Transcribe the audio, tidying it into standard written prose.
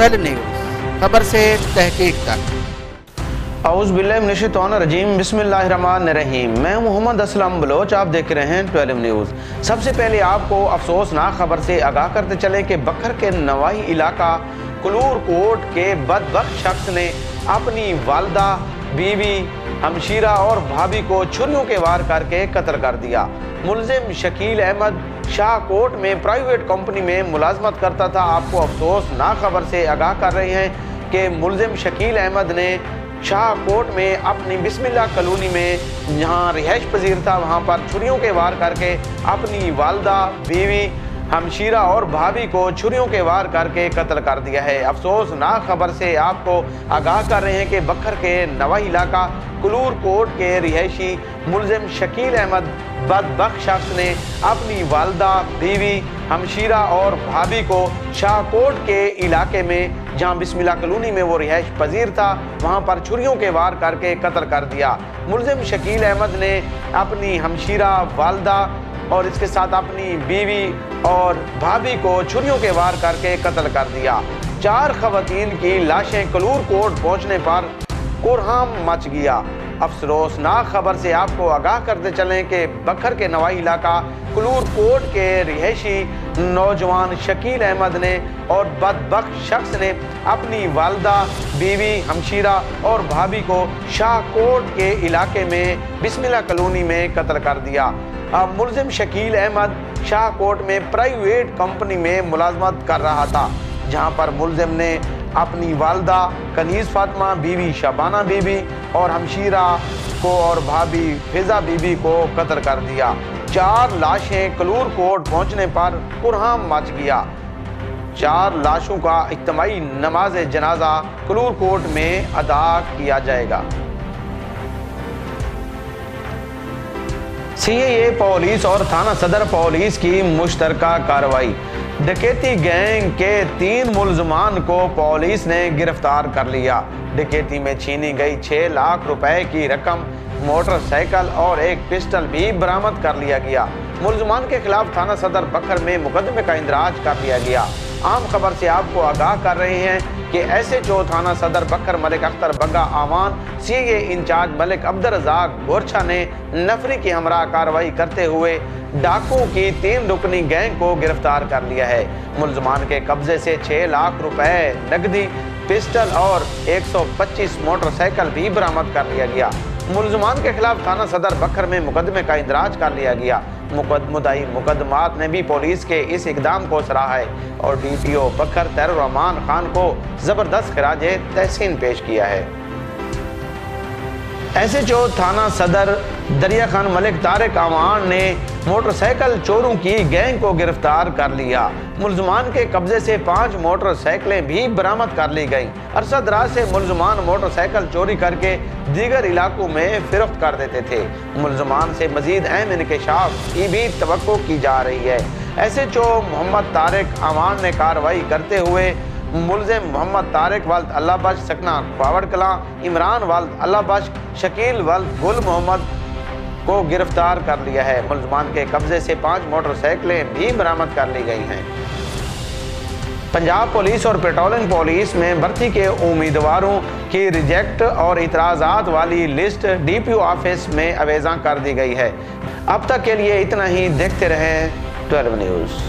12 news, खबर से तहकीक तक। औज़ु बिल्लाहि मिनश्शैतानिर्रजीम, बिस्मिल्लाहिर्रहमानिर्रहीम। मैं मोहम्मद असलम बलोच, आप देख रहे हैं 12 न्यूज़। सबसे पहले आपको अफसोसनाक खबर से आगाह करते चलें कि बखर के नवाही इलाका कलूर कोट के बदबख्त शख्स ने अपनी वालदा, बीवी, हमशीरा और भाभी को छुरियों के वार करके कत्ल कर दिया। मुलजिम शकील अहमद शाहकोट में प्राइवेट कंपनी में मुलाजमत करता था। आपको अफसोसनाक खबर से आगाह कर रहे हैं कि मुलजिम शकील अहमद ने शाहकोट में अपनी बिस्मिल्लाह कॉलोनी में जहां रिहाइश पजीर था, वहां पर छुरियों के वार करके अपनी वालदा, बीवी, हमशीरा और भाभी को छुरियों के वार करके कत्ल कर दिया है। अफसोसनाक खबर से आपको आगाह कर रहे हैं कि बखर के नवाही इलाका कलूर कोट के रिहायशी मुलजिम शकील अहमद बदबख्त शख्स ने अपनी वालदा, बीवी, हमशीरा और भाभी को शाहकोट के इलाके में जहां बिस्मिल्लाह कॉलोनी में वो रिहाइश पजीर था, वहां पर छुरियों के वार करके कत्ल कर दिया। मुलजिम शकील अहमद ने अपनी हमशीरा, वालदा और इसके साथ अपनी बीवी और भाभी को छुरियों के वार करके कत्ल कर दिया। 4 खवातीन की लाशें कलूर कोट पहुंचने पर कोहराम मच गया। अफसोसनाक खबर से आपको आगाह करते चलें कि बखर के नवाही इलाका कलूर कोट के रिहायशी नौजवान शकील अहमद ने और बदबख्त शख्स ने अपनी वालदा, बीवी, हमशीरा और भाभी को शाहकोट के इलाके में बिस्मिल्लाह कॉलोनी में कत्ल कर दिया। मुलजिम शकील अहमद शाहकोट में प्राइवेट कंपनी में मुलाजमत कर रहा था, जहां पर मुलजिम ने अपनी वालदा कनीज़ फातिमा, बीवी शबाना बीबी और हमशीरा को और भाभी फिजा बीबी को कत्ल कर दिया। 4 लाशें कलूर कोट पहुंचने पर कोहराम मच गया। 4 लाशों का इज्तिमाई नमाज जनाजा कलूर कोट में अदा किया जाएगा। सीएए पुलिस और थाना सदर पुलिस की मुश्तरका कार्रवाई। डकैती गैंग के 3 मुलजमान को पुलिस ने गिरफ्तार कर लिया। डकैती में छीनी गई 6 लाख रुपए की रकम, मोटरसाइकिल और एक पिस्टल भी बरामद कर लिया गया। मुलजमान के खिलाफ थाना सदर बखर में मुकदमे का इंदराज कर लिया गया। आम खबर से आपको आगाह कर रहे हैं कि SHO थाना सदर बखर मलिक अख्तर बग्गा आवान, सीए इंचार्ज मलिक अब्दुल रज़ाक गोरछा ने नफरी की हमरा कार्रवाई करते हुए डाकुओं की 3 रुकनी गैंग को गिरफ्तार कर लिया है। मुलजमान के कब्जे से 6 लाख रुपए नकदी, पिस्टल और 125 मोटरसाइकिल भी बरामद कर लिया गया। मुलजमान के खिलाफ थाना सदर बखर में मुकदमे का इंदराज कर लिया गया। मुकदमुदाई मुकदमात ने भी पुलिस के इस इकदाम को सराहा है और DPO बखर तैयब रहमान खान को जबरदस्त खिराजे तहसीन पेश किया है। SHO थाना सदर दरिया खान मलिक तारिक आवान ने मोटरसाइकिल चोरों की गैंग को गिरफ्तार कर लिया। मुलजमान के कब्जे से 5 मोटरसाइकिलें भी बरामद कर ली गईं। अरसा दराज से मुलजमान मोटरसाइकिल चोरी करके दीगर इलाकों में फिरोख्त कर देते थे। मुलजमान से मजीद अहम इंकशाफ की भी तवक्को की जा रही है। SHO मोहम्मद तारिक आवान ने कार्रवाई करते हुए मुलजिम मोहम्मद तारिक वल्द अल्लाह बख्श सकना पावड़ कलां, इमरान वल्द अल्लाह बख्श, शकील वल्द गुल मोहम्मद को गिरफ्तार कर लिया है। मुलजमान के कब्जे से 5 मोटरसाइकिलें भी बरामद कर ली गई हैं। पंजाब पुलिस और पेट्रोलिंग पुलिस में भर्ती के उम्मीदवारों की रिजेक्ट और इतराज़ात वाली लिस्ट DPO ऑफिस में अवेज़ा कर दी गई है। अब तक के लिए इतना ही। देखते रहें 12 न्यूज़।